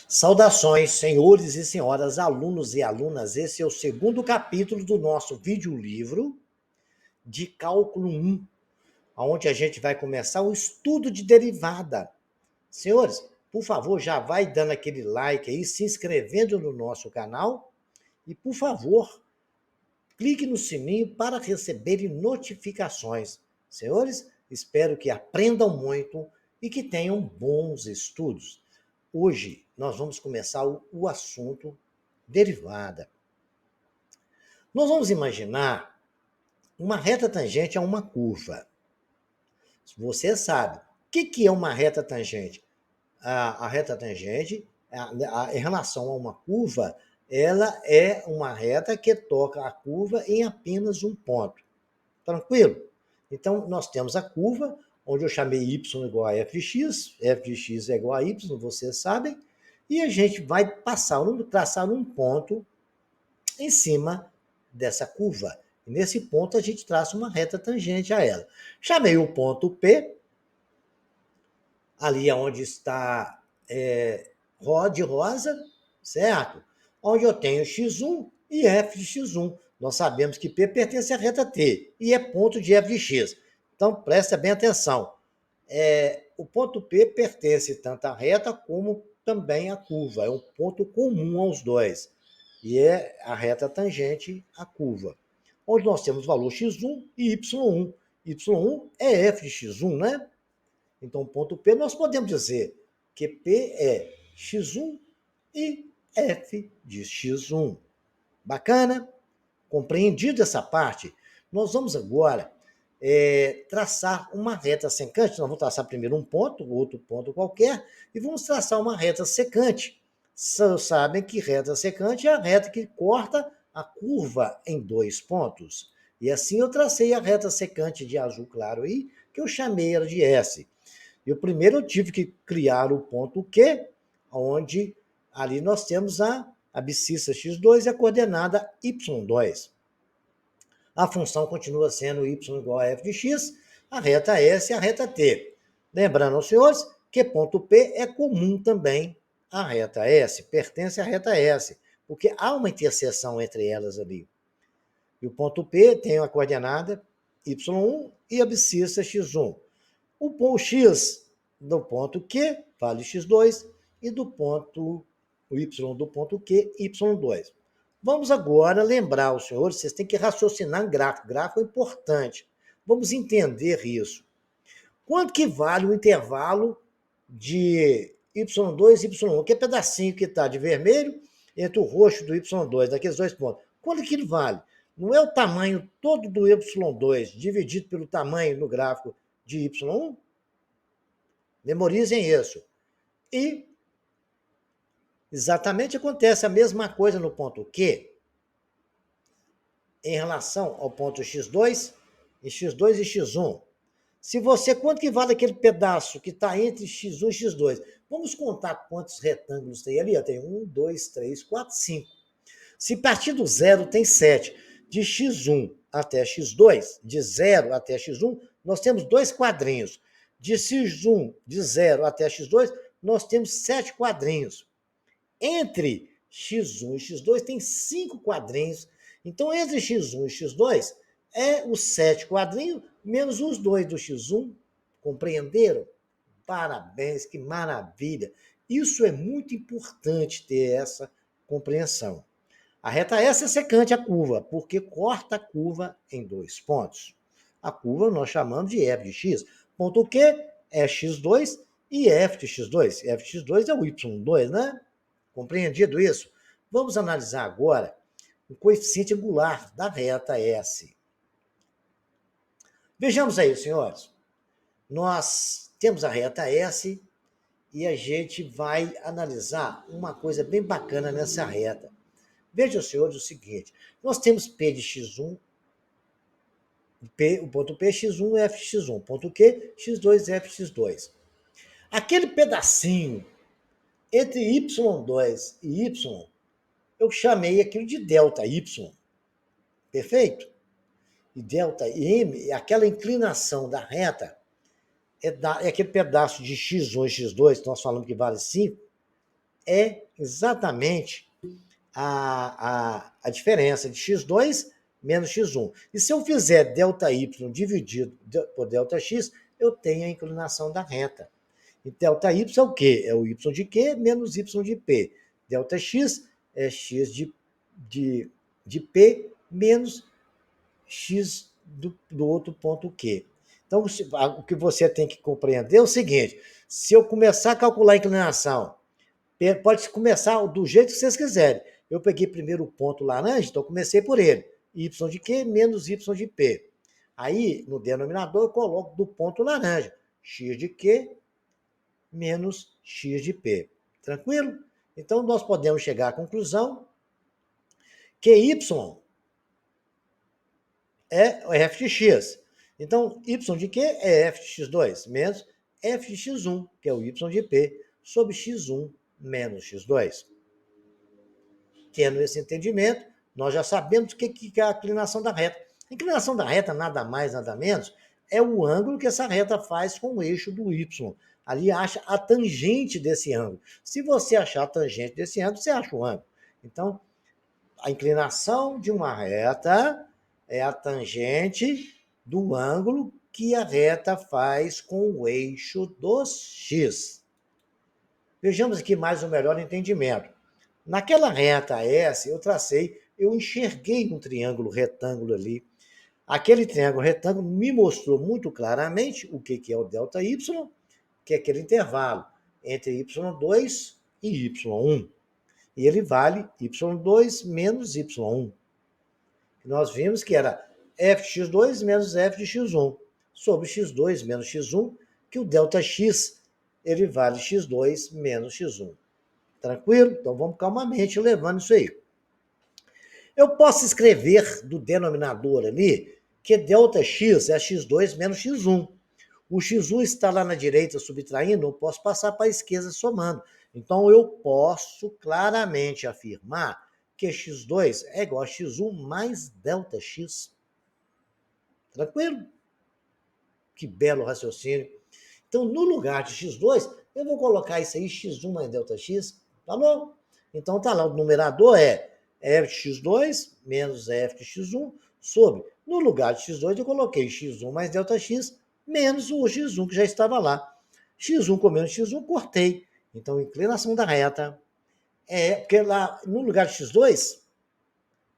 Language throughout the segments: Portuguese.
Saudações, senhores e senhoras, alunos e alunas. Esse é o segundo capítulo do nosso vídeo-livro de Cálculo 1, onde a gente vai começar o estudo de derivada. Senhores, por favor, já vai dando aquele like aí, se inscrevendo no nosso canal e, por favor, clique no sininho para receberem notificações. Senhores, espero que aprendam muito e que tenham bons estudos. Hoje nós vamos começar o assunto derivada. Nós vamos imaginar uma reta tangente a uma curva. Você sabe, o que é uma reta tangente? A reta tangente, em relação a uma curva, ela é uma reta que toca a curva em apenas um ponto. Tranquilo? Então, nós temos a curva, onde eu chamei y igual a f de x é igual a y, vocês sabem, e a gente vai traçar um ponto em cima dessa curva. E nesse ponto a gente traça uma reta tangente a ela. Chamei o ponto P, ali onde está de rosa, certo? Onde eu tenho x1 e f de x1. Nós sabemos que P pertence à reta T e é ponto de f de x. Então, presta bem atenção. O ponto P pertence tanto à reta como também à curva. É um ponto comum aos dois. E é a reta tangente à curva. Onde nós temos o valor x1 e y1. y1 é f de x1, né? Então, ponto P, nós podemos dizer que P é x1 e f de x1. Bacana? Compreendido essa parte? Nós vamos agora traçar uma reta secante. Nós vamos traçar primeiro um ponto, outro ponto qualquer, e vamos traçar uma reta secante. Sabem que reta secante é a reta que corta a curva em dois pontos. E assim eu tracei a reta secante de azul claro aí, que eu chamei ela de S. E o primeiro eu tive que criar o ponto Q, onde ali nós temos a abscissa x2 e a coordenada y2. A função continua sendo y igual a f de x, a reta S e a reta T. Lembrando aos senhores que ponto P é comum também à reta S, pertence à reta S, porque há uma interseção entre elas ali. E o ponto P tem a coordenada y1 e a abscissa x1. O x do ponto Q vale x2 e do ponto o y do ponto Q, y2. Vamos agora lembrar os senhores, vocês têm que raciocinar em gráfico. Gráfico é importante. Vamos entender isso. Quanto que vale o intervalo de y2 e y1? Que é pedacinho que está de vermelho entre o roxo do y2, daqueles dois pontos. Quanto que ele vale? Não é o tamanho todo do y2 dividido pelo tamanho no gráfico de y1? Memorizem isso. E exatamente acontece a mesma coisa no ponto Q em relação ao ponto x2 e x1. Se você, quanto que vale aquele pedaço que está entre x1 e x2? Vamos contar quantos retângulos tem ali. Tem 1, 2, 3, 4, 5. Se partir do zero, tem 7. De x1 até x2, de 0 até x1, nós temos 2 quadrinhos. De x1, de 0 até x2, nós temos 7 quadrinhos. Entre x1 e x2 tem 5 quadrinhos. Então, entre x1 e x2 é os 7 quadrinhos menos os 2 do x1. Compreenderam? Parabéns, que maravilha. Isso é muito importante ter essa compreensão. A reta S é secante à curva, porque corta a curva em dois pontos. A curva nós chamamos de f de x. Ponto Q é x2 e f de x2. F de x2 é o y2, né? Compreendido isso? Vamos analisar agora o coeficiente angular da reta S. Vejamos aí, senhores. Nós temos a reta S e a gente vai analisar uma coisa bem bacana nessa reta. Vejam, senhores, o seguinte. Nós temos P de x1, o ponto P, x1, f de x1. Ponto Q, x2, f de x2. Aquele pedacinho entre y2 e y, eu chamei aquilo de delta y. Perfeito? E delta m, aquela inclinação da reta, é aquele pedaço de x1 e x2, que nós falamos que vale 5, é exatamente a diferença de x2 menos x1. E se eu fizer ΔY dividido por ΔX, eu tenho a inclinação da reta. E ΔY é o quê? É o y de Q menos y de P. ΔX é x de P menos x do outro ponto Q. Então, o que você tem que compreender é o seguinte: se eu começar a calcular a inclinação, pode começar do jeito que vocês quiserem. Eu peguei primeiro o ponto laranja, então comecei por ele. Y de Q menos y de P. Aí, no denominador, eu coloco do ponto laranja. X de Q menos x de P. Tranquilo? Então, nós podemos chegar à conclusão que y é f de x. Então, y de Q é f de x2 menos f de x1, que é o y de P, sobre x1 menos x2. Tendo esse entendimento, nós já sabemos o que é a inclinação da reta. A inclinação da reta, nada mais, nada menos, é o ângulo que essa reta faz com o eixo do y. Ali acha a tangente desse ângulo. Se você achar a tangente desse ângulo, você acha o ângulo. Então, a inclinação de uma reta é a tangente do ângulo que a reta faz com o eixo dos x. Vejamos aqui mais um melhor entendimento. Naquela reta S, eu enxerguei um triângulo retângulo ali. Aquele triângulo retângulo me mostrou muito claramente o que é o ΔY, que é aquele intervalo entre y2 e y1. E ele vale y2 menos y1. Nós vimos que era f de x2 menos f de x1, sobre x2 menos x1, que o ΔX ele vale x2 menos x1. Tranquilo? Então vamos calmamente levando isso aí. Eu posso escrever do denominador ali que ΔX é x2 menos x1. O x1 está lá na direita subtraindo, eu posso passar para a esquerda somando. Então eu posso claramente afirmar que x2 é igual a x1 mais ΔX. Tranquilo? Que belo raciocínio. Então, no lugar de x2, eu vou colocar isso aí, x1 mais ΔX. Falou? Então, tá lá, o numerador é f de x2 menos f de x1 sobre, no lugar de x2, eu coloquei x1 mais ΔX menos o x1 que já estava lá. x1 com menos x1, cortei. Então, inclinação da reta porque lá, no lugar de x2,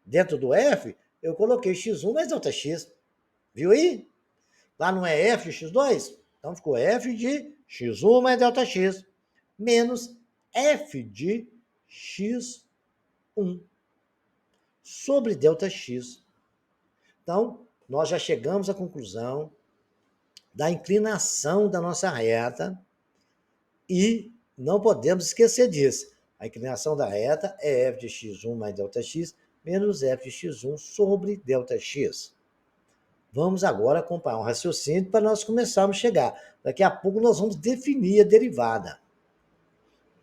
dentro do f, eu coloquei x1 mais ΔX. Viu aí? Lá não é f de x2? Então, ficou f de x1 mais ΔX menos f de x1 sobre ΔX. Então, nós já chegamos à conclusão da inclinação da nossa reta e não podemos esquecer disso. A inclinação da reta é f de x1 mais ΔX menos f de x1 sobre ΔX. Vamos agora acompanhar um raciocínio para nós começarmos a chegar. Daqui a pouco nós vamos definir a derivada.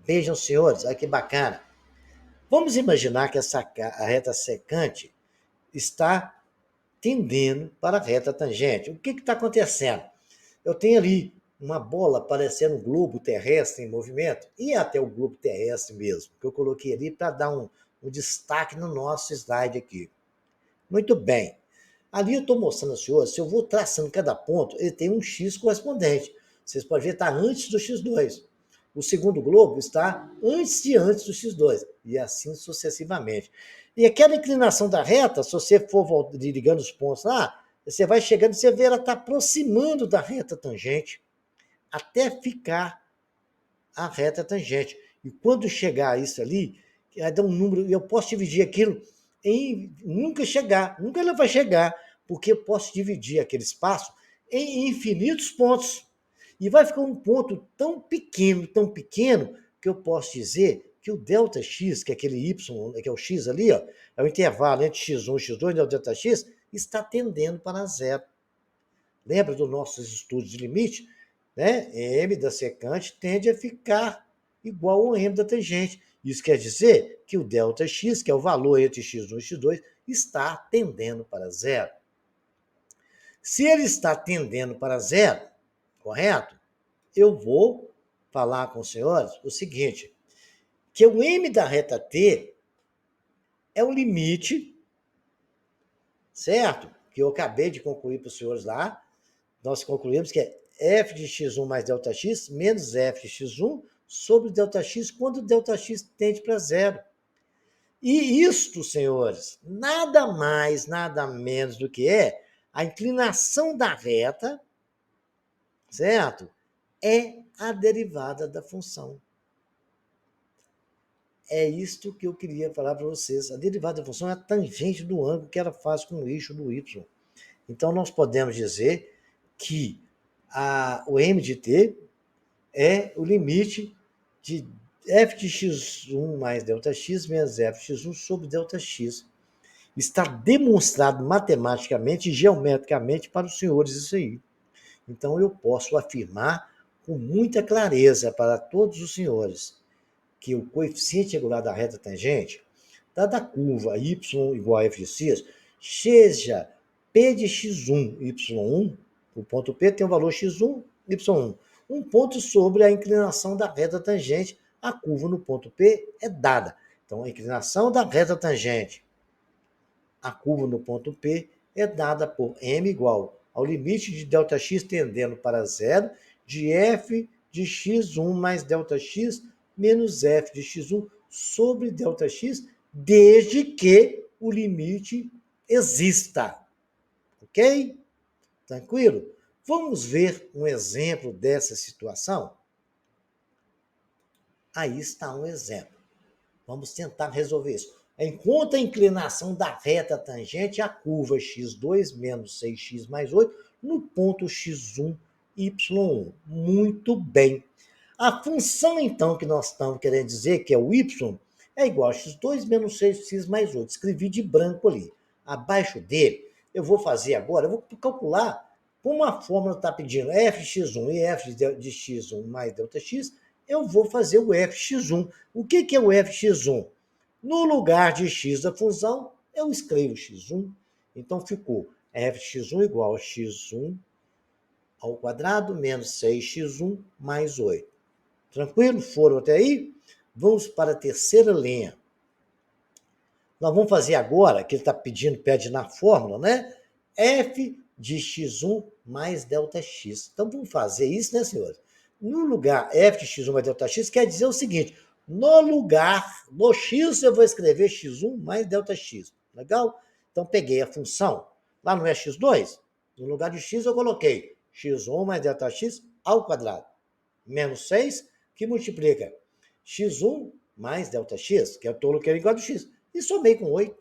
Vejam, senhores, olha que bacana. Vamos imaginar que a reta secante está tendendo para a reta tangente. O que está acontecendo? Eu tenho ali uma bola parecendo um globo terrestre em movimento, e até o globo terrestre mesmo, que eu coloquei ali para dar um destaque no nosso slide aqui. Muito bem. Ali eu estou mostrando aos senhores, se eu vou traçando cada ponto, ele tem um X correspondente. Vocês podem ver, está antes do X2. O segundo globo está antes do X2, e assim sucessivamente. E aquela inclinação da reta, se você for ligando os pontos lá, você vai chegando, você vê ela está aproximando da reta tangente, até ficar a reta tangente. E quando chegar a isso ali, vai dar um número, eu posso dividir aquilo em nunca ela vai chegar, porque eu posso dividir aquele espaço em infinitos pontos. E vai ficar um ponto tão pequeno, que eu posso dizer que o ΔX, que é aquele Y, que é o X ali, ó, é o intervalo entre X1 e X2, o ΔX, está tendendo para zero. Lembra dos nossos estudos de limite? Né? M da secante tende a ficar igual ao M da tangente. Isso quer dizer que o ΔX, que é o valor entre x1 e x2, está tendendo para zero. Se ele está tendendo para zero, correto? Eu vou falar com os senhores o seguinte, que o m da reta t é o limite, certo? Que eu acabei de concluir para os senhores lá. Nós concluímos que é f de x1 mais Δx menos f de x1 sobre Δx quando Δx tende para zero. E isto, senhores, nada mais, nada menos do que é a inclinação da reta, certo? É a derivada da função. É isto que eu queria falar para vocês. A derivada da função é a tangente do ângulo que ela faz com o eixo do y. Então, nós podemos dizer que o m de t é o limite de f de x1 mais ΔX menos f de x1 sobre ΔX. Está demonstrado matematicamente e geometricamente para os senhores isso aí. Então, eu posso afirmar com muita clareza para todos os senhores que o coeficiente angular da reta tangente, dada a curva y igual a f de x, seja p de x1, y1, o ponto P tem o valor x1, y1, um ponto sobre a inclinação da reta tangente, a curva no ponto P é dada. Então, a inclinação da reta tangente, a curva no ponto P, é dada por m igual ao limite de ΔX tendendo para zero, de f de x1 mais ΔX menos f de x1 sobre ΔX, desde que o limite exista. Ok? Tranquilo? Vamos ver um exemplo dessa situação? Aí está um exemplo. Vamos tentar resolver isso. Encontre a inclinação da reta tangente à curva x2 menos 6x mais 8 no ponto x1, y1. Muito bem. A função, então, que nós estamos querendo dizer, que é o y, é igual a x2 menos 6x mais 8. Escrevi de branco ali. Abaixo dele, eu vou fazer agora, eu vou calcular como a fórmula está pedindo f de x1 e f de x1 mais ΔX, eu vou fazer o fx1. O que é o fx1? No lugar de x da função, eu escrevo x1. Então, ficou f de x1 igual a x1 ao quadrado menos 6x1 mais 8. Tranquilo? Foram até aí? Vamos para a terceira linha. Nós vamos fazer agora, que ele está pedindo, pede na fórmula, né? F de x1 mais ΔX. Então, vamos fazer isso, né, senhores? No lugar f de x1 mais ΔX, quer dizer o seguinte, no lugar, no x, eu vou escrever x1 mais ΔX. Legal? Então, peguei a função. Lá não é x2? No lugar de x, eu coloquei x1 mais ΔX ao quadrado. Menos 6, que multiplica x1 mais ΔX, que é o tolo que é igual a x. E somei com 8.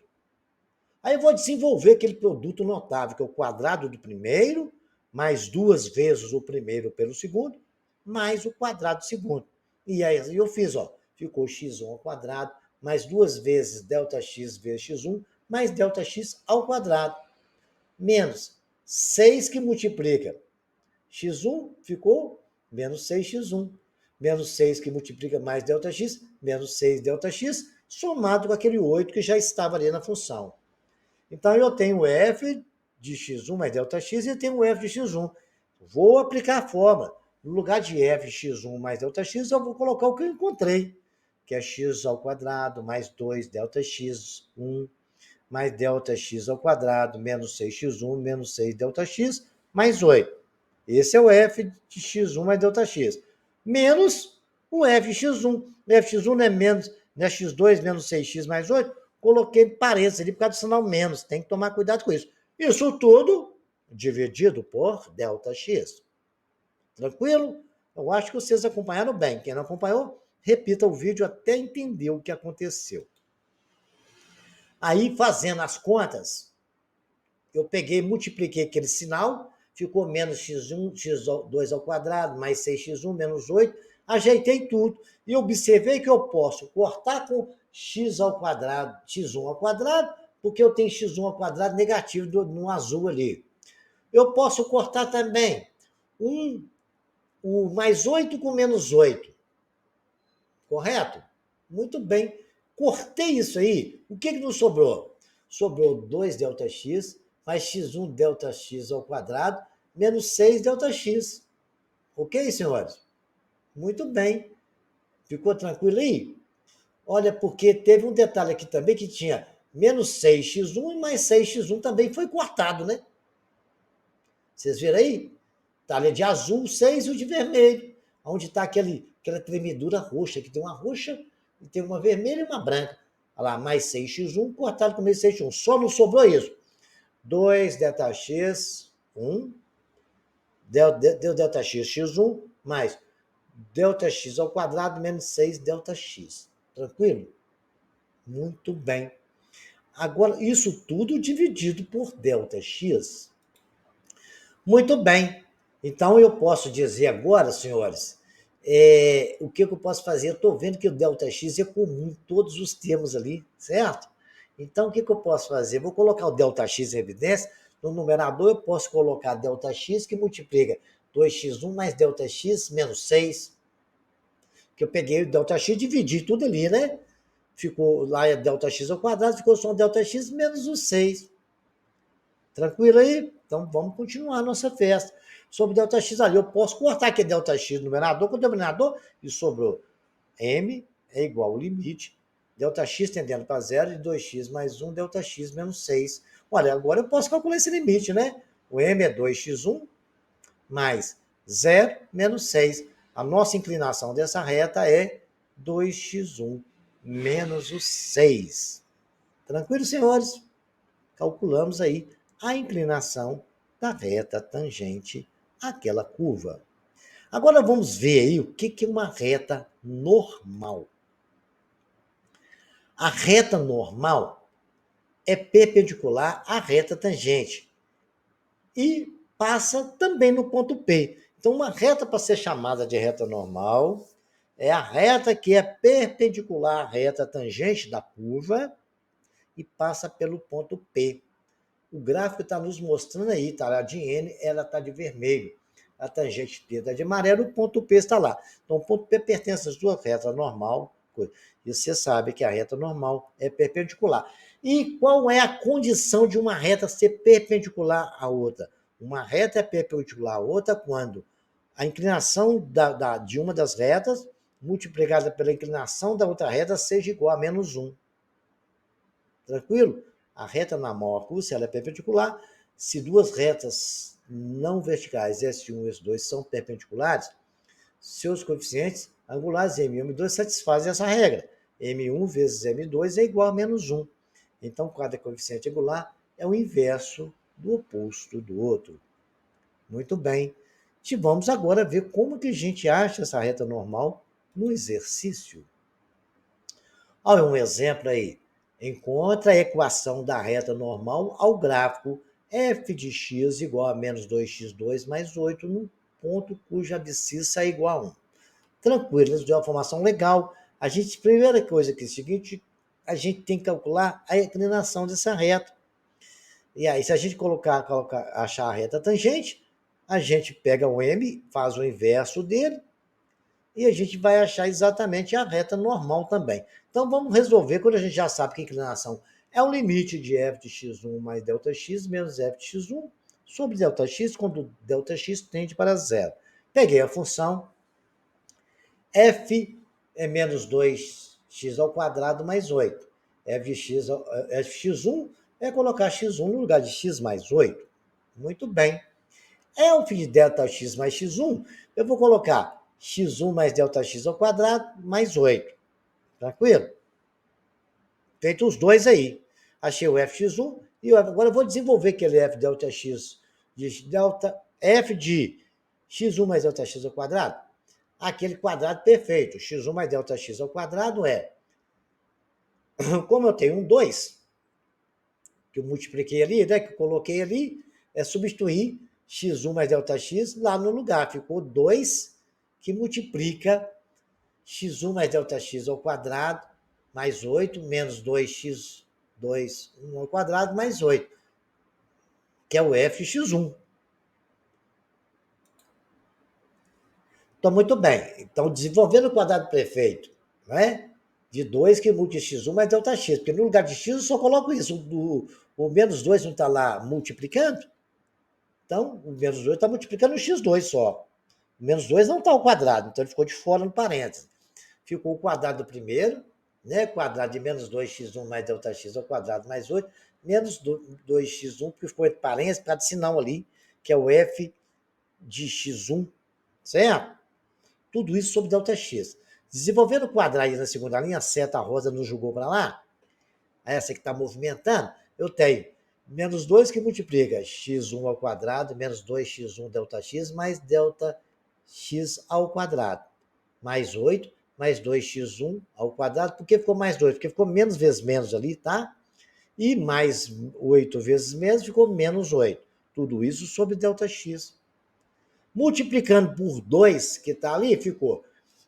Aí eu vou desenvolver aquele produto notável, que é o quadrado do primeiro, mais 2 vezes o primeiro pelo segundo, mais o quadrado do segundo. E aí eu fiz, ó, ficou x1 ao quadrado, mais 2 vezes ΔX vezes x1, mais ΔX ao quadrado, menos 6 que multiplica x1, ficou menos 6x1. Menos 6 que multiplica mais ΔX, menos 6 ΔX, somado com aquele 8 que já estava ali na função. Então, eu tenho f de x1 mais ΔX e eu tenho f de x1. Vou aplicar a fórmula. No lugar de f de x1 mais ΔX, eu vou colocar o que eu encontrei, que é x ao quadrado mais 2 ΔX1 mais ΔX ao quadrado menos 6x1 menos 6 ΔX mais 8. Esse é o f de x1 mais ΔX. Menos o f de x1. O f de x1 não é menos, não é x2 menos 6x mais 8. Coloquei parênteses ali por causa do sinal menos. Tem que tomar cuidado com isso. Isso tudo dividido por ΔX. Tranquilo? Eu acho que vocês acompanharam bem. Quem não acompanhou, repita o vídeo até entender o que aconteceu. Aí, fazendo as contas, eu peguei, multipliquei aquele sinal, ficou menos x1, x2 ao quadrado, mais 6x1, menos 8, ajeitei tudo e observei que eu posso cortar com x ao quadrado, x1 ao quadrado, porque eu tenho x1 ao quadrado negativo no azul ali. Eu posso cortar também o mais 8 com menos 8. Correto? Muito bem. Cortei isso aí. O que nos sobrou? Sobrou 2 ΔX mais x1 ΔX ao quadrado menos 6 ΔX. Ok, senhores? Muito bem. Ficou tranquilo aí? Olha, porque teve um detalhe aqui também que tinha menos 6x1 e mais 6x1 também foi cortado, né? Vocês viram aí? Tá ali de azul 6 e o de vermelho. Onde está aquela tremedura roxa, que tem uma roxa e tem uma vermelha e uma branca. Olha lá, mais 6x1 cortado com menos 6x1. Só não sobrou isso. 2 ΔX, 1, deu ΔX, x1, mais ΔX ao quadrado menos 6 ΔX. Tranquilo? Muito bem. Agora, isso tudo dividido por ΔX. Muito bem. Então, eu posso dizer agora, senhores, o que eu posso fazer? Eu estou vendo que o ΔX é comum em todos os termos ali, certo? Então, o que eu posso fazer? Vou colocar o ΔX em evidência. No numerador, eu posso colocar ΔX, que multiplica 2x1 mais ΔX menos 6. Que eu peguei o ΔX e dividi tudo ali, né? Ficou lá ΔX ao quadrado, ficou só um ΔX menos o 6. Tranquilo aí? Então vamos continuar a nossa festa. Sobre ΔX ali, eu posso cortar aqui ΔX no numerador com o denominador e sobrou m é igual ao limite ΔX tendendo para zero de 2x mais 1 ΔX menos 6. Olha, agora eu posso calcular esse limite, né? O m é 2x1 mais 0 menos 6. A nossa inclinação dessa reta é 2x1 menos o 6. Tranquilo, senhores? Calculamos aí a inclinação da reta tangente àquela curva. Agora vamos ver aí o que é uma reta normal. A reta normal é perpendicular à reta tangente e passa também no ponto P. Então, uma reta para ser chamada de reta normal é a reta que é perpendicular à reta tangente da curva e passa pelo ponto P. O gráfico está nos mostrando aí, tá? A de N, ela está de vermelho. A tangente P está de amarelo, o ponto P está lá. Então, o ponto P pertence às duas retas normal. E você sabe que a reta normal é perpendicular. E qual é a condição de uma reta ser perpendicular à outra? Uma reta é perpendicular à outra quando a inclinação de uma das retas multiplicada pela inclinação da outra reta seja igual a menos 1. Tranquilo? A reta normal, se ela é perpendicular, se duas retas não verticais, S1 e S2, são perpendiculares, seus coeficientes angulares M1 e M2 satisfazem essa regra. M1 vezes M2 é igual a menos 1. Então, cada coeficiente angular é o inverso do oposto do outro. Muito bem. E vamos agora ver como que a gente acha essa reta normal no exercício. Olha um exemplo aí. Encontra a equação da reta normal ao gráfico f de x igual a menos 2x2 mais 8 num ponto cuja abscissa é igual a 1. Tranquilo, isso deu uma formação legal. Primeira coisa que é o seguinte, a gente tem que calcular a inclinação dessa reta. E aí, se a gente achar a reta tangente, a gente pega o m, faz o inverso dele, e a gente vai achar exatamente a reta normal também. Então, vamos resolver quando a gente já sabe que a inclinação é o limite de f de x1 mais ΔX menos f de x1 sobre ΔX, quando ΔX tende para zero. Peguei a função f é menos 2x ao quadrado mais 8. f de x1 é colocar x1 no lugar de x mais 8. Muito bem. F de ΔX mais x1, eu vou colocar x1 mais ΔX ao quadrado mais 8. Tranquilo? Feito os dois aí. Achei o fx1 e agora eu vou desenvolver aquele f ΔX f de x1 mais ΔX ao quadrado. Aquele quadrado perfeito. x1 mais ΔX ao quadrado é, como eu tenho um 2, que eu multipliquei ali, né, que eu coloquei ali, é substituir x1 mais ΔX lá no lugar. Ficou 2 que multiplica x1 mais ΔX ao quadrado mais 8 menos 2x2 ao quadrado mais 8, que é o f de x1. Então, muito bem. Então, desenvolvendo o quadrado perfeito, né? De 2 que multiplica x1 mais ΔX. Porque no lugar de x eu só coloco isso. O menos 2 não está lá multiplicando? Então, o menos 2 está multiplicando o x2 só. O menos 2 não está ao quadrado, então ele ficou de fora no parênteses. Ficou o quadrado do primeiro, né? Quadrado de menos 2x1 mais Δx ao quadrado mais 8, menos 2x1, porque ficou entre parênteses, para de sinal ali, que é o f de x1, certo? Tudo isso sobre Δx. Desenvolvendo o quadrado aí na segunda linha, a seta rosa nos jogou para lá, essa que está movimentando, eu tenho menos 2 que multiplica x1 ao quadrado, menos 2x1 Δx, mais Δx ao quadrado, mais 8, mais 2x1 ao quadrado. Por que ficou mais 2? Porque ficou menos vezes menos ali, tá? E mais 8 vezes menos ficou menos 8. Tudo isso sobre Δx. Multiplicando por 2, que está ali, ficou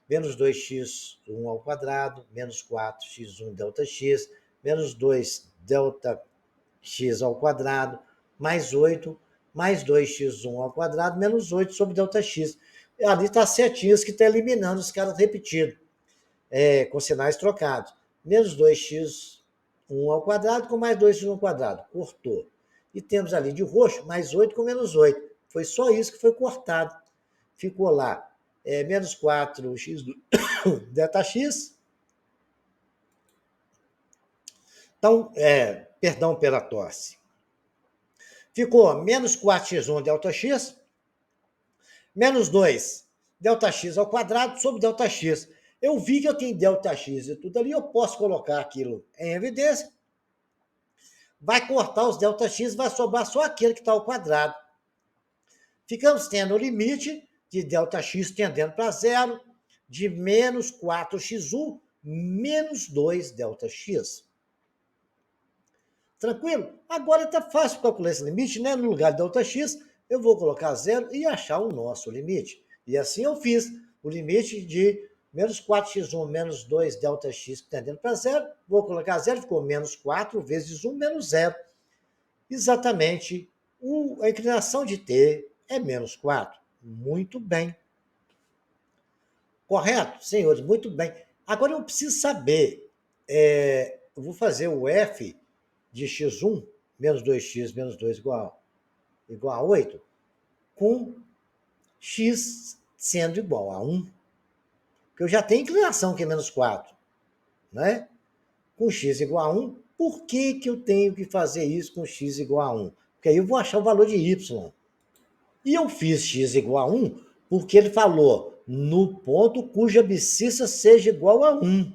menos 2x1 ao quadrado, menos 4x1 Δx, menos 2 Δx ao quadrado, mais 8, mais 2x1 ao quadrado, menos 8 sobre Δx. Ali está certinho que está eliminando os caras repetidos, com sinais trocados. Menos 2x1 ao quadrado com mais 2x1 ao quadrado. Cortou. E temos ali de roxo mais 8 com menos 8. Foi só isso que foi cortado. Ficou lá menos 4x Δx. Então, perdão pela tosse. Ficou menos 4x1 Δx, menos 2 Δx ao quadrado sobre Δx. Eu vi que eu tenho Δx e tudo ali, eu posso colocar aquilo em evidência. Vai cortar os Δx, vai sobrar só aquele que está ao quadrado. Ficamos tendo o limite de Δx tendendo para zero, de menos 4x1, menos 2 Δx. Tranquilo? Agora está fácil calcular esse limite, né? No lugar de Δx, eu vou colocar zero e achar o nosso limite. E assim eu fiz o limite de menos 4x1 menos 2 Δx tendendo para zero. Vou colocar zero, ficou menos 4 vezes 1 menos 0. Exatamente, a inclinação de T é menos 4. Muito bem. Correto, senhores? Muito bem. Agora eu preciso saber, eu vou fazer o f de x1, menos 2x menos 2 igual a 8, com x sendo igual a 1. Porque eu já tenho inclinação que é menos 4, né? Com x igual a 1, por que eu tenho que fazer isso com x igual a 1? Porque aí eu vou achar o valor de y. E eu fiz x igual a 1 porque ele falou no ponto cuja abscissa seja igual a 1.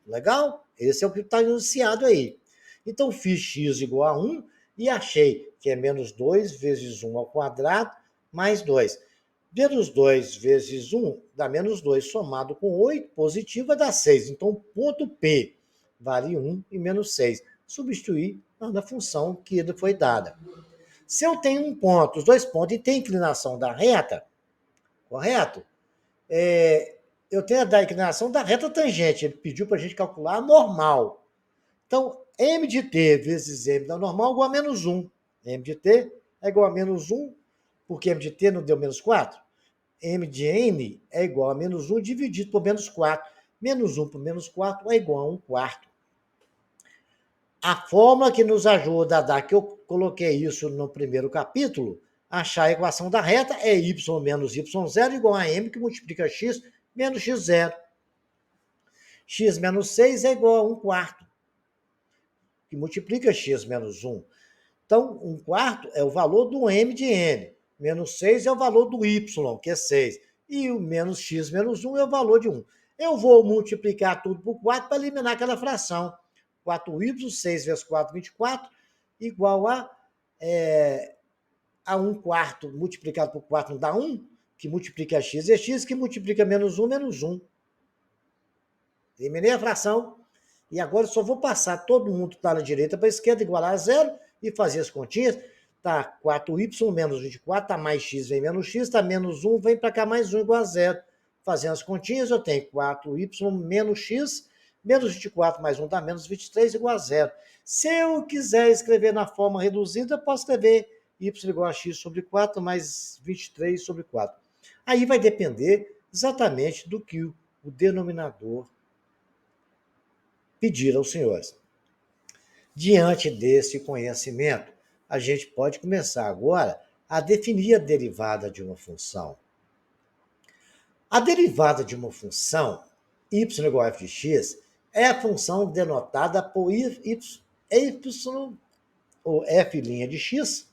Legal? Esse é o que está anunciado aí. Então, fiz x igual a 1 e achei que é menos 2 vezes 1 ao quadrado mais 2. Menos 2 vezes 1 dá menos 2, somado com 8, positivo, dá 6. Então, ponto P vale 1 e menos 6. Substituir na função que foi dada. Se eu tenho um ponto, os dois pontos, e tem inclinação da reta, correto? Eu tenho a inclinação da reta tangente. Ele pediu para a gente calcular a normal. Então, m de t vezes m da normal é igual a menos 1. M de t é igual a menos 1, porque m de t não deu menos 4. M de n é igual a menos 1 dividido por menos 4. Menos 1 por menos 4 é igual a 1 quarto. A fórmula que nos ajuda a dar, que eu coloquei isso no primeiro capítulo, achar a equação da reta é y menos y0 igual a m, que multiplica x menos x0. X menos 6 é igual a 1 quarto, que multiplica x menos 1. Então, 1 quarto é o valor do m de n. Menos 6 é o valor do y, que é 6. E o menos x menos 1 é o valor de 1. Eu vou multiplicar tudo por 4 para eliminar aquela fração. 4y, 6 vezes 4, 24, igual a 1 quarto multiplicado por 4 não dá 1, que multiplica x é x, que multiplica menos 1, menos 1. Eliminei a fração, e agora eu só vou passar todo mundo que está na direita para a esquerda, igualar a zero, e fazer as continhas. Tá 4y menos 24, tá mais x, vem menos x, tá menos 1, vem para cá mais 1 igual a zero. Fazendo as continhas, eu tenho 4y menos x, menos 24 mais 1 dá menos 23 igual a zero. Se eu quiser escrever na forma reduzida, eu posso escrever y igual a x sobre 4 mais 23 sobre 4. Aí vai depender exatamente do que o denominador pedir aos senhores. Diante desse conhecimento, a gente pode começar agora a definir a derivada de uma função. A derivada de uma função, y igual a f de x, é a função denotada por y, ou f' de x,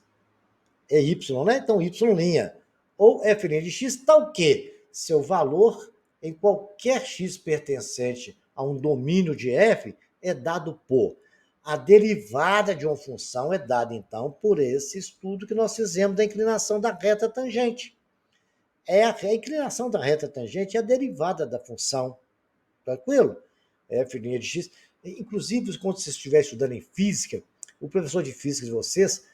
é y, né? Então, y', ou f' de x, tal que seu valor em qualquer x pertencente a um domínio de f é dado por. A derivada de uma função é dada, então, por esse estudo que nós fizemos da inclinação da reta tangente. A inclinação da reta tangente é a derivada da função. Tranquilo? F' de x. Inclusive, quando você estiver estudando em física, o professor de física de vocês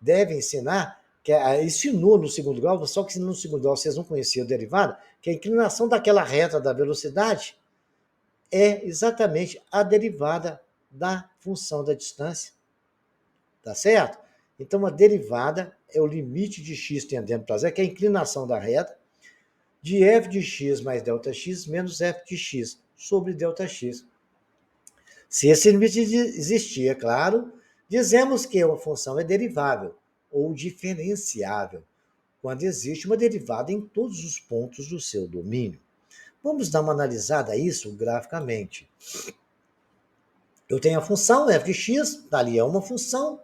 deve ensinar, que ensinou no segundo grau, só que no segundo grau vocês não conheciam a derivada, que a inclinação daquela reta da velocidade é exatamente a derivada da função da distância. Tá certo? Então, a derivada é o limite de x tendendo para zero, que é a inclinação da reta, de f de x mais ΔX menos f de x sobre ΔX. Se esse limite existir, é claro, dizemos que uma função é derivável ou diferenciável, quando existe uma derivada em todos os pontos do seu domínio. Vamos dar uma analisada a isso graficamente. Eu tenho a função f de x, dali é uma função,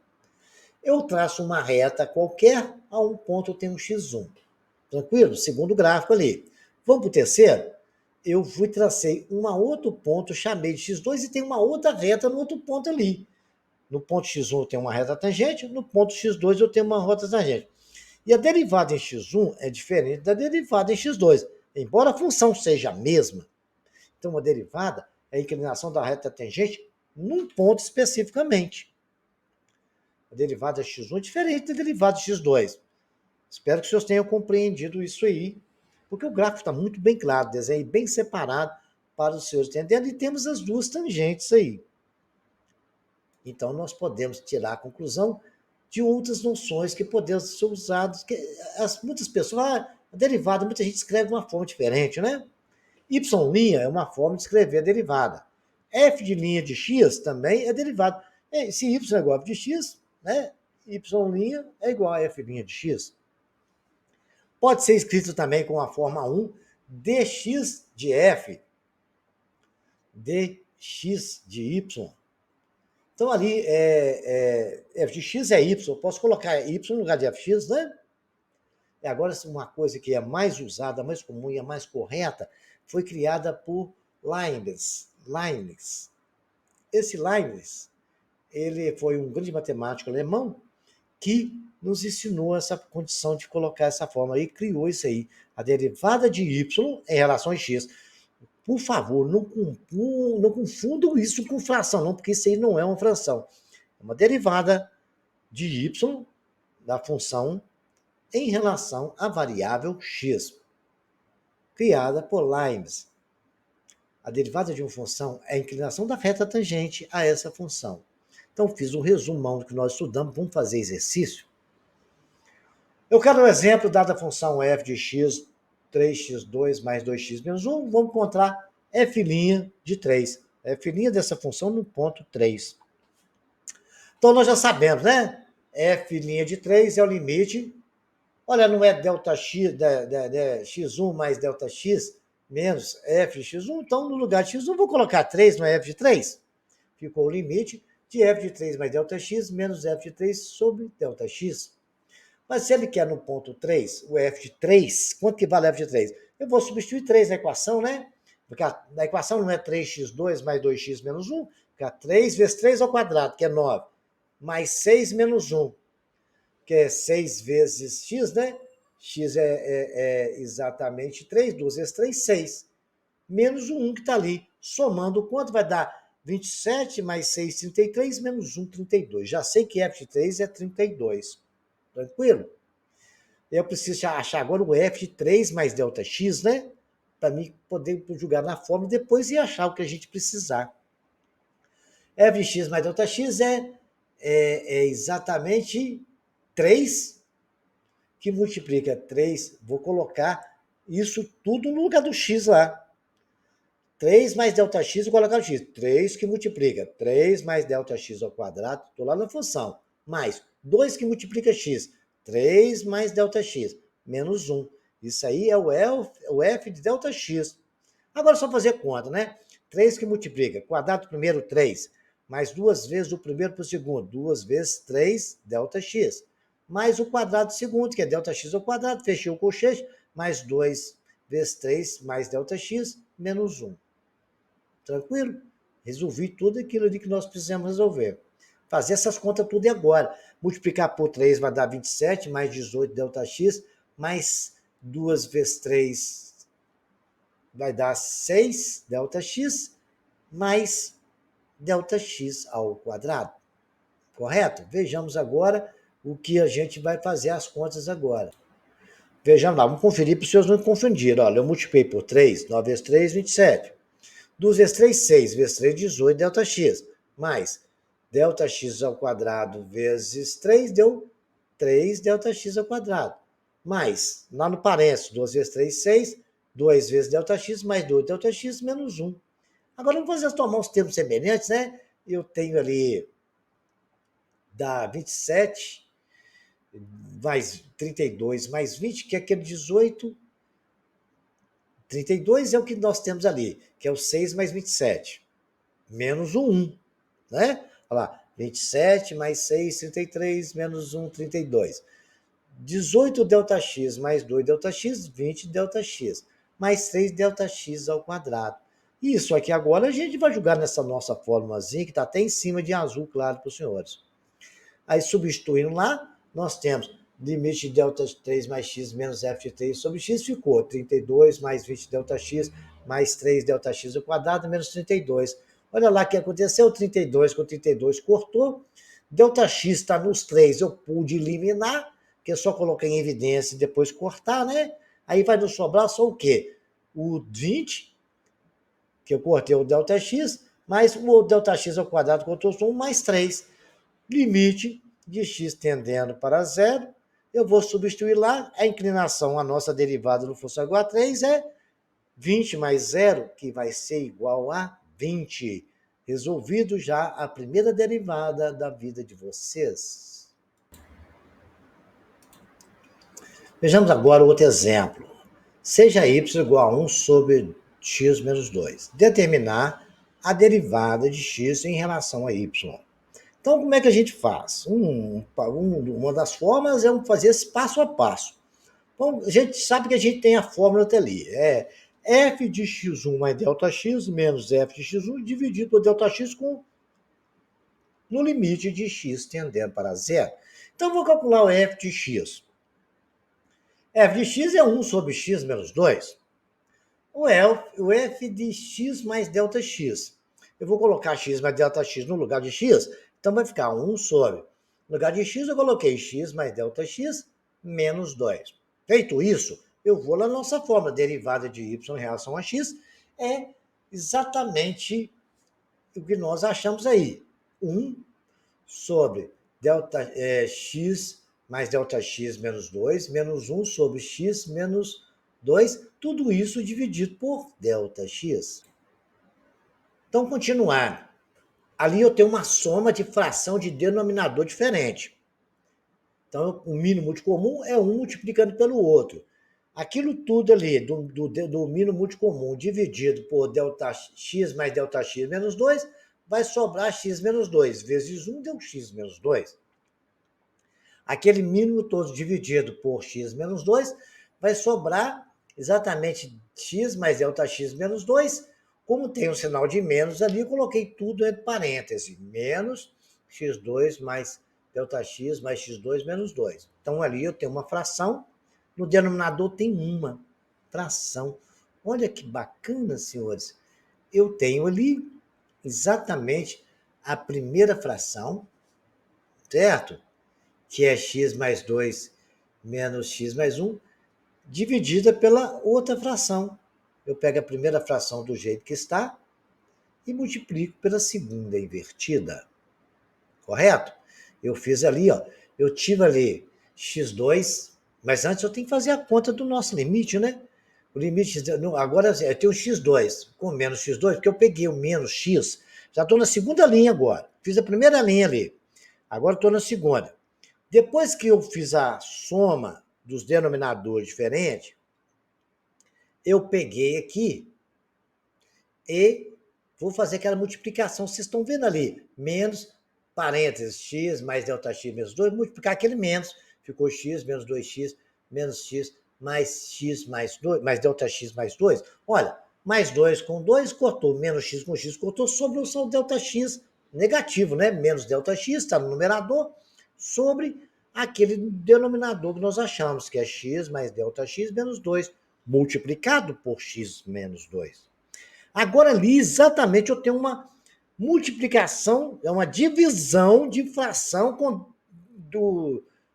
eu traço uma reta qualquer, a um ponto eu tenho um x1. Tranquilo? Segundo gráfico ali. Vamos para o terceiro? Eu fui tracei um outro ponto, chamei de x2 e tem uma outra reta no outro ponto ali. No ponto x1 eu tenho uma reta tangente, no ponto x2 eu tenho uma reta tangente. E a derivada em x1 é diferente da derivada em x2, embora a função seja a mesma. Então, a derivada é a inclinação da reta tangente num ponto especificamente. A derivada de x1 é diferente da derivada de x2. Espero que os senhores tenham compreendido isso aí, porque o gráfico está muito bem claro, desenho bem separado para os senhores entenderem, e temos as duas tangentes aí. Então, nós podemos tirar a conclusão de outras noções que podem ser usadas. Muitas pessoas, a derivada, muita gente escreve de uma forma diferente, né? Y' é uma forma de escrever a derivada. F de linha de x também é derivado. Se y é igual a f de x, né? Y' é igual a f' de x. Pode ser escrito também com a forma 1, dx de f, dx de y. Então, ali, f de x é y. Eu posso colocar y no lugar de fx, né? Agora, uma coisa que é mais usada, mais comum e a mais correta, foi criada por Leibniz. Esse Leibniz, ele foi um grande matemático alemão que nos ensinou essa condição de colocar essa forma aí, criou isso aí, a derivada de y em relação a x. Por favor, não confundam isso com fração, não, porque isso aí não é uma fração. É uma derivada de y da função em relação à variável x, criada por Leibniz. A derivada de uma função é a inclinação da reta tangente a essa função. Então, fiz um resumão do que nós estudamos, vamos fazer exercício. Eu quero um exemplo, dada a função f de x, 3x2 mais 2x menos 1, vamos encontrar f' de 3. F' dessa função no ponto 3. Então, nós já sabemos, né? F' de 3 é o limite. Olha, não é ΔX, x1 mais ΔX menos f de x1. Então, no lugar de x1, vou colocar 3, não é f de 3? Ficou o limite de f de 3 mais ΔX menos f de 3 sobre ΔX. Mas se ele quer no ponto 3, o f de 3, quanto que vale f de 3? Eu vou substituir 3 na equação, né? Porque na equação não é 3x2 mais 2x menos 1, fica 3 vezes 3 ao quadrado, que é 9, mais 6 menos 1, que é 6 vezes x, né? X é exatamente 3, 2 vezes 3, 6. Menos o 1 que está ali. Somando, quanto vai dar? 27 mais 6, 33, menos 1, 32. Já sei que f de 3 é 32. Tranquilo? Eu preciso achar agora o f de 3 mais ΔX, né? Para mim poder jogar na fórmula e depois ir achar o que a gente precisar. F de x mais ΔX é exatamente 3, que multiplica 3. Vou colocar isso tudo no lugar do x lá. 3 mais ΔX, vou colocar o x. 3 que multiplica 3 mais ΔX ao quadrado, estou lá na função, mais 2 que multiplica x. 3 mais ΔX, menos 1. Isso aí é o f de ΔX. Agora é só fazer conta, né? 3 que multiplica. Quadrado do primeiro, 3. Mais 2 vezes o primeiro para o segundo. 2 vezes 3, ΔX. Mais o quadrado do segundo, que é ΔX ao quadrado. Fechei o colchete. Mais 2 vezes 3, mais ΔX, menos 1. Tranquilo? Resolvi tudo aquilo ali que nós precisamos resolver. Fazer essas contas tudo agora. Multiplicar por 3 vai dar 27, mais 18 ΔX, mais 2 vezes 3 vai dar 6 ΔX, mais ΔX ao quadrado. Correto? Vejamos agora o que a gente vai fazer as contas agora. Vejamos lá, vamos conferir para os senhores não confundirem. Olha, eu multipliquei por 3, 9 vezes 3, 27. 2 vezes 3, 6 vezes 3, 18, ΔX. Mais ΔX ao quadrado vezes 3 deu 3 ΔX ao quadrado. Mais, lá no parênteses, 2 vezes 3, 6, 2 vezes ΔX, mais 2 ΔX, menos 1. Agora vamos fazer tomar uns termos semelhantes, né? Eu tenho ali, dá 27, mais 32, mais 20, que é aquele 18. 32 é o que nós temos ali, que é o 6 mais 27, menos o 1, né? Olha lá, 27 mais 6, 33, menos 1, 32. 18 ΔX mais 2 ΔX, 20 ΔX, mais 3 ΔX ao quadrado. Isso aqui agora a gente vai jogar nessa nossa formulazinha, que está até em cima de azul claro para os senhores. Aí, substituindo lá, nós temos limite de ΔX mais x menos f de 3 sobre x, ficou 32 mais 20 ΔX mais 3 ΔX ao quadrado menos 32. Olha lá o que aconteceu, 32 com 32 cortou, ΔX está nos 3, eu pude eliminar, que eu só coloquei em evidência e depois cortar, né? Aí vai nos sobrar só o quê? O 20, que eu cortei o ΔX, mais o ΔX ao quadrado, que eu trouxe 1, mais 3. Limite de x tendendo para zero, eu vou substituir lá, a inclinação, a nossa derivada no fosse igual a 3 é 20 mais 0, que vai ser igual a 20. Resolvido já a primeira derivada da vida de vocês. Vejamos agora outro exemplo. Seja y igual a 1 sobre x menos 2. Determinar a derivada de x em relação a y. Então, como é que a gente faz? Uma das formas é fazer esse passo a passo. Bom, a gente sabe que a gente tem a fórmula até ali. É f de x1 mais ΔX menos f de x1 dividido por ΔX no limite de x tendendo para zero. Então, vou calcular o f de x. F de x é 1 sobre x menos 2. O f de x mais ΔX. Eu vou colocar x mais ΔX no lugar de x, então vai ficar 1 sobre. No lugar de x, eu coloquei x mais ΔX menos 2. Feito isso, eu vou na nossa fórmula. Derivada de y em relação a x é exatamente o que nós achamos aí. 1 sobre x mais ΔX menos 2, menos 1 sobre x menos 2, tudo isso dividido por ΔX. Então, continuar. Ali eu tenho uma soma de fração de denominador diferente. Então, o mínimo multicomum é um multiplicando pelo outro. Aquilo tudo ali do mínimo multicomum dividido por ΔX mais ΔX menos 2, vai sobrar x menos 2, vezes 1 deu x menos 2. Aquele mínimo todo dividido por x menos 2, vai sobrar exatamente x mais ΔX menos 2. Como tem um sinal de menos ali, eu coloquei tudo entre parênteses. Menos x2 mais ΔX mais x2 menos 2. Então, ali eu tenho uma fração. No denominador tem uma fração. Olha que bacana, senhores. Eu tenho ali exatamente a primeira fração, certo? Que é x mais 2 menos x mais 1, dividida pela outra fração. Eu pego a primeira fração do jeito que está e multiplico pela segunda invertida. Correto? Eu fiz ali, ó, eu tive ali x2, mas antes eu tenho que fazer a conta do nosso limite, né? O limite, agora eu tenho x2 com menos x2, porque eu peguei o menos x, já estou na segunda linha agora. Fiz a primeira linha ali, agora estou na segunda. Depois que eu fiz a soma dos denominadores diferentes, eu peguei aqui e vou fazer aquela multiplicação, vocês estão vendo ali, menos, parênteses, x mais ΔX menos 2, multiplicar aquele menos, ficou x menos 2x menos x mais 2, mais ΔX mais 2. Olha, mais 2 com 2 cortou, menos x cortou, sobrou só o ΔX negativo, né? Menos ΔX está no numerador, sobre aquele denominador que nós achamos, que é x mais ΔX menos 2, multiplicado por x menos 2. Agora ali, exatamente, eu tenho uma multiplicação, é uma divisão de fração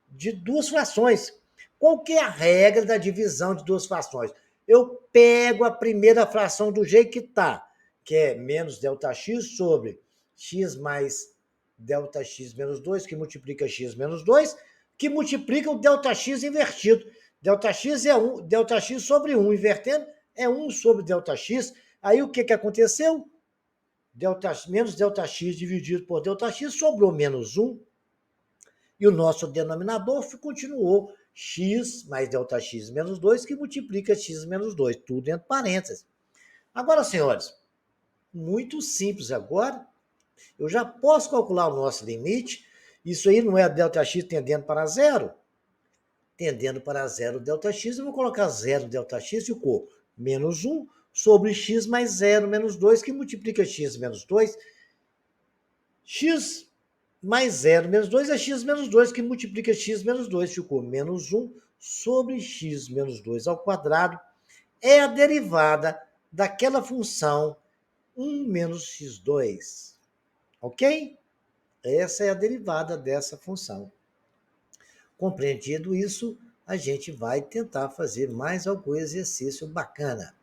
de duas frações. Qual que é a regra da divisão de duas frações? Eu pego a primeira fração do jeito que está, que é menos ΔX sobre x mais ΔX menos 2, que multiplica x menos 2, que multiplica o ΔX invertido. ΔX é 1, ΔX sobre 1, invertendo, é 1 sobre ΔX. Aí o que aconteceu? Menos ΔX dividido por ΔX sobrou menos 1. E o nosso denominador continuou x mais ΔX menos 2, que multiplica x menos 2, tudo entre parênteses. Agora, senhores, muito simples agora. Eu já posso calcular o nosso limite. Isso aí não é ΔX tendendo para zero? Tendendo para zero ΔX, eu vou colocar zero ΔX, ficou menos 1 sobre x mais 0 menos 2, que multiplica x menos 2. X mais 0 menos 2 é x menos 2, que multiplica x menos 2. Ficou menos 1 sobre x menos 2 ao quadrado. É a derivada daquela função 1 menos x2. Ok? Essa é a derivada dessa função. Compreendido isso, a gente vai tentar fazer mais algum exercício bacana.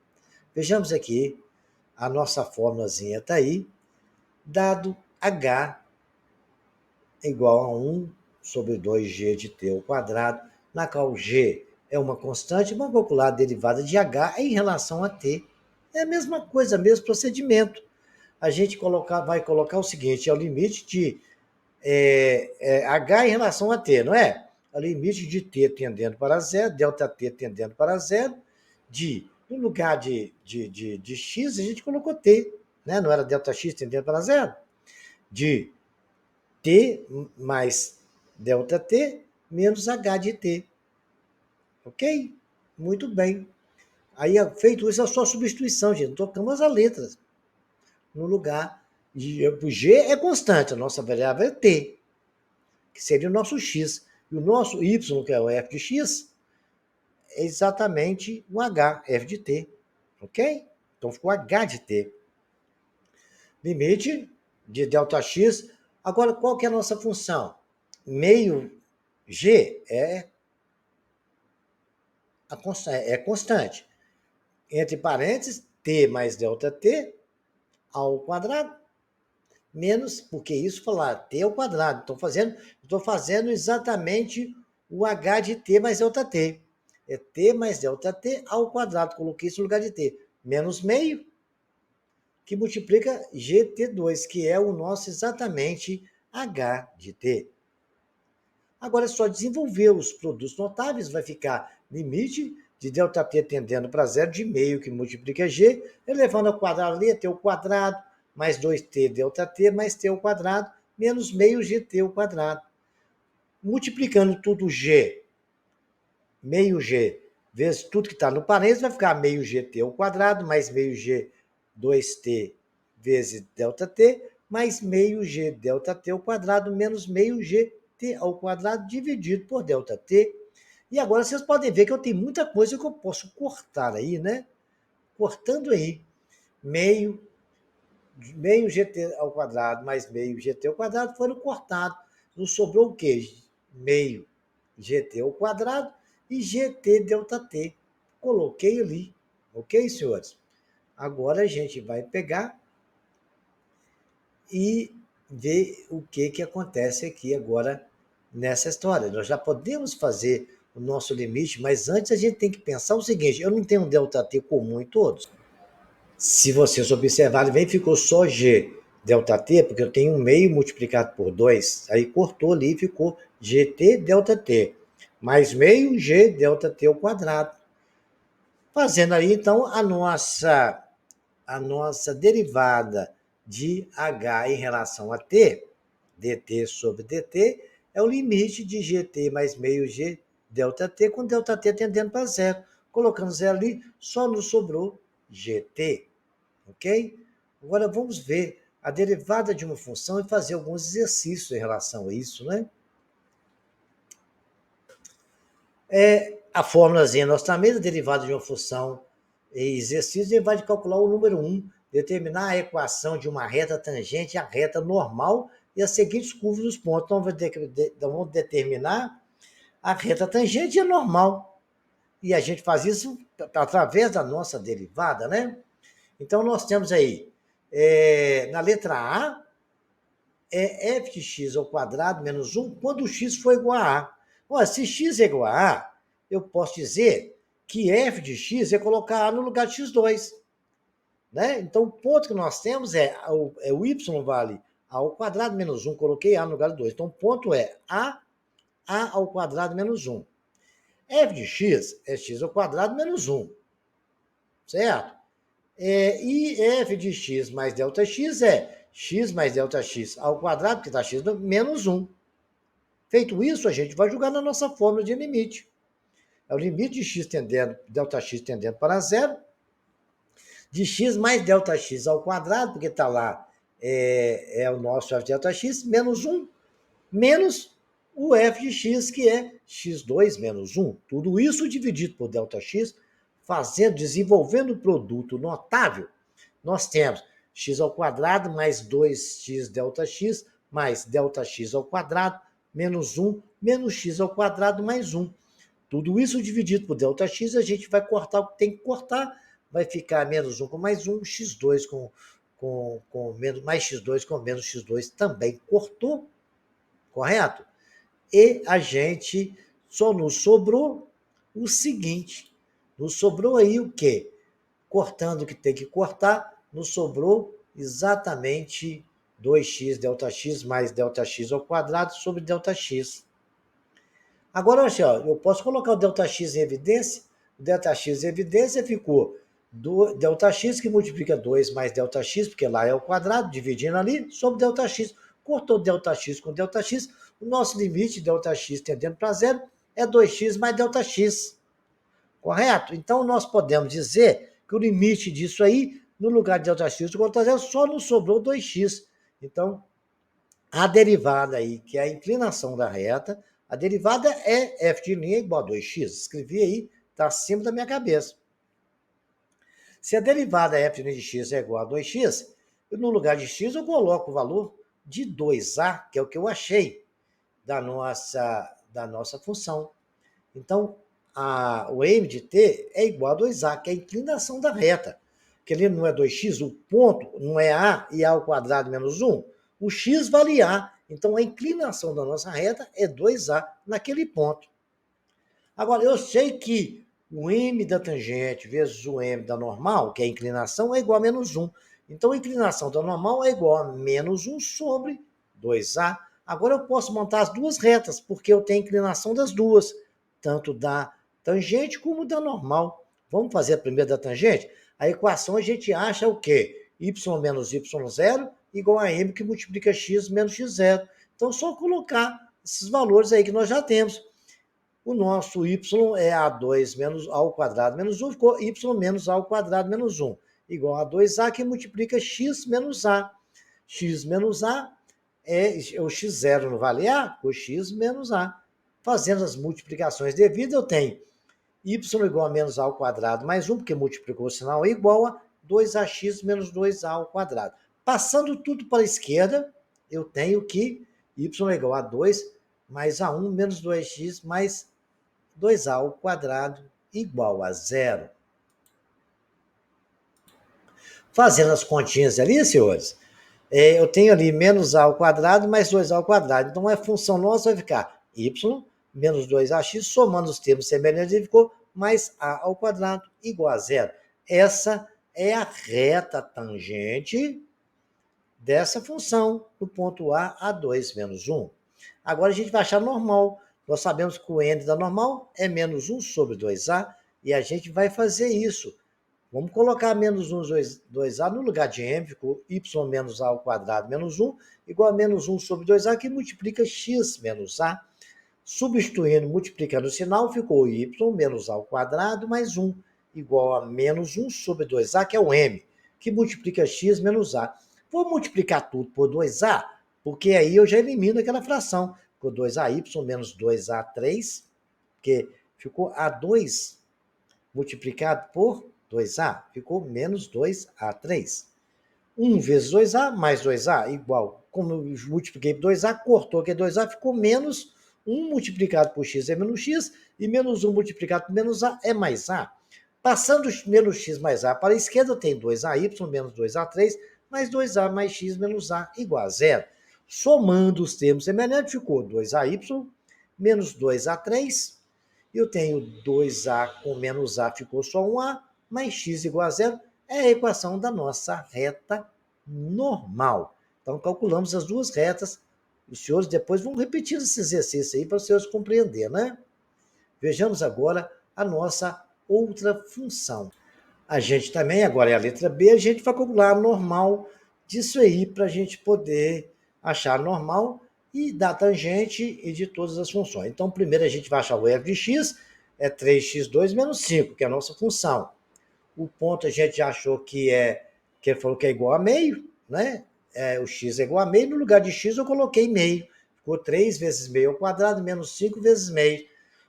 Vejamos aqui, a nossa fórmulazinha está aí, dado h igual a 1 sobre 2g de t ao quadrado, na qual g é uma constante, vamos calcular a derivada de h em relação a t. É a mesma coisa, mesmo procedimento. A gente vai colocar o seguinte, é o limite de h em relação a t, não é? O limite de t tendendo para zero, ΔT tendendo para zero, no lugar de x, a gente colocou t, né? Não era ΔX tendendo para zero? De t mais ΔT menos h de t. Ok? Muito bem. Aí, feito isso, é só substituição, gente. Trocamos as letras. No lugar de g é constante, a nossa variável é t, que seria o nosso x. E o nosso y, que é o f de x, é exatamente o h, f de t. Ok? Então ficou h de t. Limite de ΔX. Agora, qual que é a nossa função? Meio g é constante. Entre parênteses, t mais ΔT ao quadrado, menos, porque isso falar t ao quadrado. Estou fazendo exatamente o h de t mais ΔT. É t mais ΔT ao quadrado. Coloquei isso no lugar de t. Menos meio, que multiplica gt2, que é o nosso exatamente h de t. Agora é só desenvolver os produtos notáveis, vai ficar limite de ΔT tendendo para zero, de meio que multiplica g, elevando ao quadrado ali, é t ao quadrado, mais 2t ΔT, mais t ao quadrado, menos meio gt ao quadrado. Multiplicando tudo g, meio g, vezes tudo que está no parênteses, vai ficar meio gt ao quadrado, mais meio g, 2t vezes ΔT, mais meio g ΔT ao quadrado, menos meio g t ao quadrado dividido por ΔT. E agora vocês podem ver que eu tenho muita coisa que eu posso cortar aí, né? Cortando aí, meio gt ao quadrado mais meio gt ao quadrado foram cortados. Não sobrou o quê? Meio gt ao quadrado e gt ΔT. Coloquei ali. Ok, senhores? Agora a gente vai pegar e ver o que acontece aqui agora nessa história. Nós já podemos fazer o nosso limite, mas antes a gente tem que pensar o seguinte, eu não tenho um ΔT comum em todos. Se vocês observarem bem, ficou só G ΔT, porque eu tenho um meio multiplicado por 2, aí cortou ali e ficou GT ΔT, mais meio G ΔT ao quadrado. Fazendo aí, então, a nossa a nossa derivada de h em relação a t, dt sobre dt, é o limite de gt mais meio g ΔT, com ΔT tendendo para zero. Colocando zero ali, só nos sobrou gt, ok? Agora vamos ver a derivada de uma função e fazer alguns exercícios em relação a isso, né? A fórmulazinha nossa também da derivada de uma função e exercício, ele vai calcular o número 1, determinar a equação de uma reta tangente à reta normal e as seguintes curvas dos pontos. Então, vamos determinar a reta tangente e a normal. E a gente faz isso através da nossa derivada, né? Então, nós temos aí, na letra A, é f de x ao quadrado menos 1 quando o x for igual a A. Olha, se x é igual a A, eu posso dizer que f de x é colocar A no lugar de x2. Né? Então, o ponto que nós temos é o y vale A ao quadrado menos 1, coloquei A no lugar de 2. Então, o ponto é A ao quadrado menos 1. f de x é x ao quadrado menos 1. Certo? E f de x mais ΔX é x mais ΔX ao quadrado, que dá x menos 1. Feito isso, a gente vai jogar na nossa fórmula de limite. É o limite de x tendendo, ΔX tendendo para zero, de x mais ΔX ao quadrado, porque está lá, o nosso f de ΔX, menos 1, menos o f de x, que é x2 menos 1. Tudo isso dividido por ΔX, desenvolvendo um produto notável, nós temos x ao quadrado mais 2x ΔX mais ΔX ao quadrado menos 1 menos x ao quadrado mais 1. Tudo isso dividido por ΔX, a gente vai cortar o que tem que cortar, vai ficar menos 1 com mais 1, x2 com menos, mais x2 com menos x2 também cortou, correto? E a gente só nos sobrou o seguinte, nos sobrou aí o quê? Cortando o que tem que cortar, nos sobrou exatamente 2x ΔX mais ΔX ao quadrado sobre ΔX. Agora, olha só, eu posso colocar o ΔX em evidência. O ΔX em evidência ficou ΔX que multiplica 2 mais ΔX, porque lá é o quadrado, dividindo ali, sobre ΔX. Cortou ΔX com ΔX, o nosso limite, ΔX tendendo para zero, é 2x mais ΔX. Correto? Então, nós podemos dizer que o limite disso aí, no lugar de ΔX contra zero, só nos sobrou 2x. Então, a derivada aí, que é a inclinação da reta, a derivada é f de linha igual a 2x. Escrevi aí, está acima da minha cabeça. Se a derivada f de linha de x é igual a 2x, no lugar de x eu coloco o valor de 2a, que é o que eu achei da nossa função. Então, o m de t é igual a 2a, que é a inclinação da reta. Que ali não é 2x, o ponto não é a e a ao quadrado menos 1. O x vale a. Então, a inclinação da nossa reta é 2a naquele ponto. Agora, eu sei que o m da tangente vezes o m da normal, que é a inclinação, é igual a menos 1. Então, a inclinação da normal é igual a menos 1 sobre 2a. Agora, eu posso montar as duas retas, porque eu tenho a inclinação das duas, tanto da tangente como da normal. Vamos fazer a primeira da tangente? A equação a gente acha o quê? Y menos y0 igual a m que multiplica x menos x0. Então, só colocar esses valores aí que nós já temos. O nosso y é a2 menos a ao quadrado menos 1, ficou y menos a ao quadrado menos 1, igual a 2a, que multiplica x menos a. X menos a é o x0 não vale a, o x menos a. Fazendo as multiplicações devidas, eu tenho y igual a menos a ao quadrado mais 1, porque multiplicou o sinal, é igual a 2ax menos 2a ao quadrado. Passando tudo para a esquerda, eu tenho que y é igual a 2 mais a1 menos 2x mais 2a ao quadrado igual a zero. Fazendo as continhas ali, senhores, eu tenho ali menos a ao quadrado mais 2a ao quadrado. Então, a função nossa vai ficar y menos 2ax, somando os termos semelhantes, ele ficou mais a ao quadrado igual a zero. Essa é a reta tangente dessa função, do ponto A 2 menos 1. Agora, a gente vai achar normal. Nós sabemos que o n da normal é menos 1 sobre 2a, e a gente vai fazer isso Vamos colocar menos 1, 2a no lugar de m, ficou y menos a ao quadrado menos 1, igual a menos 1 sobre 2a, que multiplica x menos a. Substituindo, multiplicando o sinal, ficou y menos a ao quadrado mais 1, igual a menos 1 sobre 2a, que é o m, que multiplica x menos a. Vou multiplicar tudo por 2a, porque aí eu já elimino aquela fração. Ficou 2ay menos 2a3, que ficou a2 multiplicado por 2a, ficou menos 2a3. 1 vezes 2a mais 2a igual, como eu multipliquei por 2a, cortou que 2a, ficou menos 1 multiplicado por x é menos x, e menos 1 multiplicado por menos a é mais a. Passando menos x mais a para a esquerda, eu tenho 2ay menos 2a3, mais 2a mais x menos a igual a zero. Somando os termos semelhantes, ficou 2ay menos 2a3, eu tenho 2a com menos a, ficou só 1a, mais x igual a zero, é a equação da nossa reta normal. Então, calculamos as duas retas. Os senhores depois vão repetir esse exercício aí para os senhores compreenderem, né? Vejamos agora a nossa outra função. A gente também, agora é a letra B, a gente vai calcular a normal disso aí para a gente poder achar a normal e da tangente e de todas as funções. Então, primeiro a gente vai achar o f de x, é 3x2 menos 5, que é a nossa função. O ponto a gente já achou que ele falou que é igual a meio, né? O x é igual a meio, no lugar de x eu coloquei meio. Ficou 3 vezes meio ao quadrado, menos 5 vezes meio.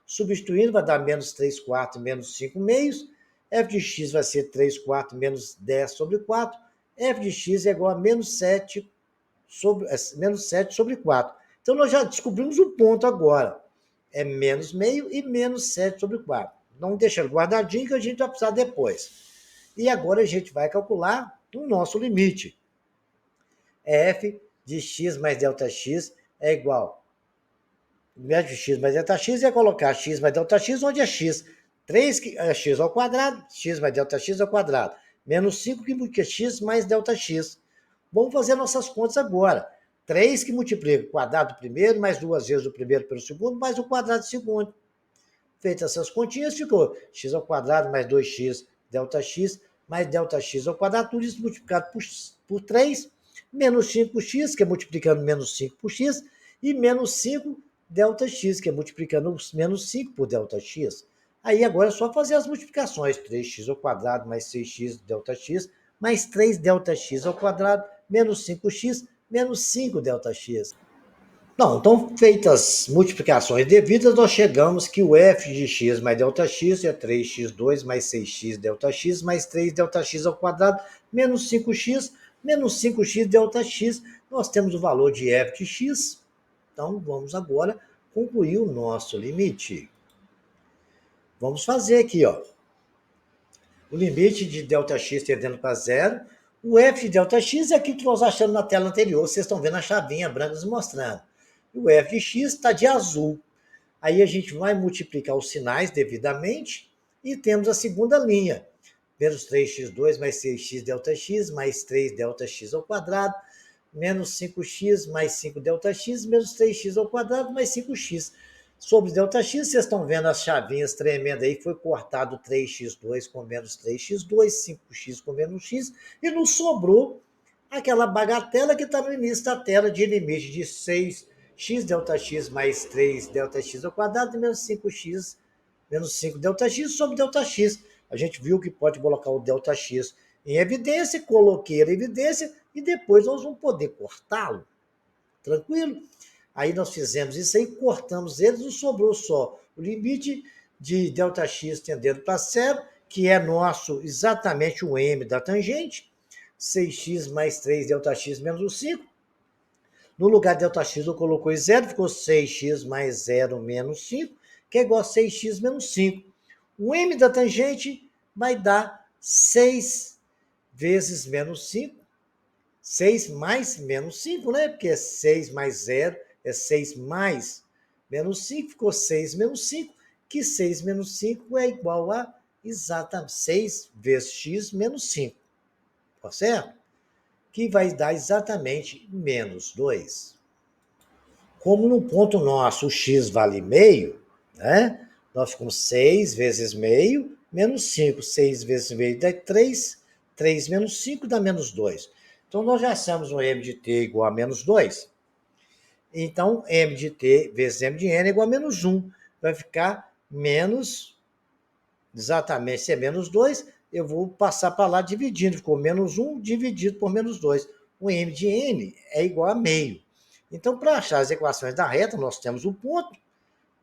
Substituindo, vai dar menos 3 quartos menos 5 meios. F de x vai ser 3 quartos menos 10 sobre 4. F de x é igual a menos 7 sobre 4. Então, nós já descobrimos o ponto agora. É menos meio e menos 7 sobre 4. Não deixa guardadinho que a gente vai precisar depois. E agora a gente vai calcular o nosso limite. F de x mais ΔX é igual. F de x mais ΔX é colocar x mais ΔX, onde é x? 3 é x ao quadrado, x mais ΔX ao quadrado. Menos 5 que multiplica x mais ΔX. Vamos fazer nossas contas agora. 3 que multiplica o quadrado do primeiro, mais 2 vezes o primeiro pelo segundo, mais o quadrado do segundo. Feitas essas continhas, ficou x ao quadrado mais 2x ΔX mais ΔX ao quadrado, tudo isso multiplicado por 3, menos 5x, que é multiplicando menos 5 por x, e menos 5 ΔX, que é multiplicando menos 5 por ΔX. Aí agora é só fazer as multiplicações, 3x ao quadrado mais 6x ΔX, mais 3 ΔX ao quadrado, menos 5x, menos 5 ΔX. Não, então, feitas as multiplicações devidas, nós chegamos que o f de x mais ΔX é 3x2 mais 6x ΔX mais 3 ΔX ao quadrado, menos 5x ΔX. Nós temos o valor de f de x. Então, vamos agora concluir o nosso limite. Vamos fazer aqui, ó. O limite de ΔX tendendo para zero. O f de ΔX é aquilo que nós achamos na tela anterior. Vocês estão vendo a chavinha branca nos mostrando. O f de x está de azul. Aí a gente vai multiplicar os sinais devidamente e temos a segunda linha. Menos 3x2 mais 6x ΔX mais 3 ΔX ao quadrado, menos 5x mais 5 ΔX, menos 3x ao quadrado mais 5x. Sobre ΔX, vocês estão vendo as chavinhas tremendo aí, foi cortado 3x2 com menos 3x2, 5x com menos x, e nos sobrou aquela bagatela que está no início da tela de limite de 6x ΔX mais 3 ΔX ao quadrado e menos 5x, menos 5 ΔX sobre ΔX. A gente viu que pode colocar o ΔX em evidência, coloquei ele em evidência e depois nós vamos poder cortá-lo. Tranquilo? Aí nós fizemos isso aí, cortamos eles, não sobrou só o limite de ΔX tendendo para zero, que é nosso exatamente o m da tangente, 6x mais 3 ΔX menos o 5. No lugar de ΔX eu coloquei zero, ficou 6x mais 0 menos 5, que é igual a 6x menos 5. O m da tangente vai dar 6 vezes menos 5. 6 mais menos 5, né? Porque é 6 mais 0, é 6 mais menos 5, ficou 6 menos 5, que 6 menos 5 é igual a exatamente 6 vezes x menos 5. Tá certo? Que vai dar exatamente menos 2. Como no ponto nosso o x vale meio, né? Nós ficamos 6 vezes meio, Menos 5, 6 vezes meio dá 3. 3 menos 5 dá menos 2. Então, nós já achamos um m de t igual a menos 2. Então, m de t vezes m de n é igual a menos 1. Vai ficar menos, exatamente, se é menos 2, eu vou passar para lá dividindo. Ficou menos 1 dividido por menos 2. O m de n é igual a meio. Então, para achar as equações da reta, nós temos o ponto,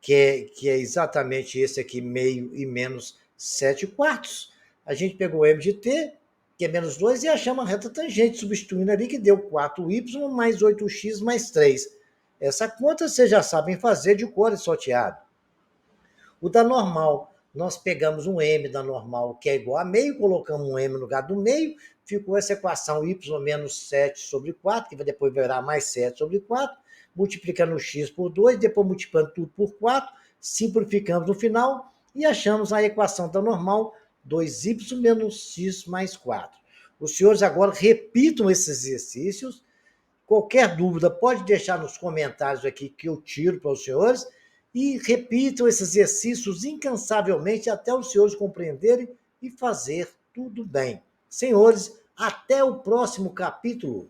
que é exatamente esse aqui, meio e menos 7 quartos. A gente pegou o m de t, que é menos 2, e achamos a reta tangente, substituindo ali, que deu 4y mais 8x mais 3. Essa conta vocês já sabem fazer de cor e salteado. O da normal, nós pegamos um m da normal, que é igual a meio, colocamos um m no lugar do meio, ficou essa equação y menos 7 sobre 4, que depois virar mais 7 sobre 4, multiplicando o x por 2, depois multiplicando tudo por 4, simplificamos no final e achamos a equação da normal, 2y menos x mais 4. Os senhores agora repitam esses exercícios. Qualquer dúvida, pode deixar nos comentários aqui que eu tiro para os senhores e repitam esses exercícios incansavelmente até os senhores compreenderem e fazer tudo bem. Senhores, até o próximo capítulo.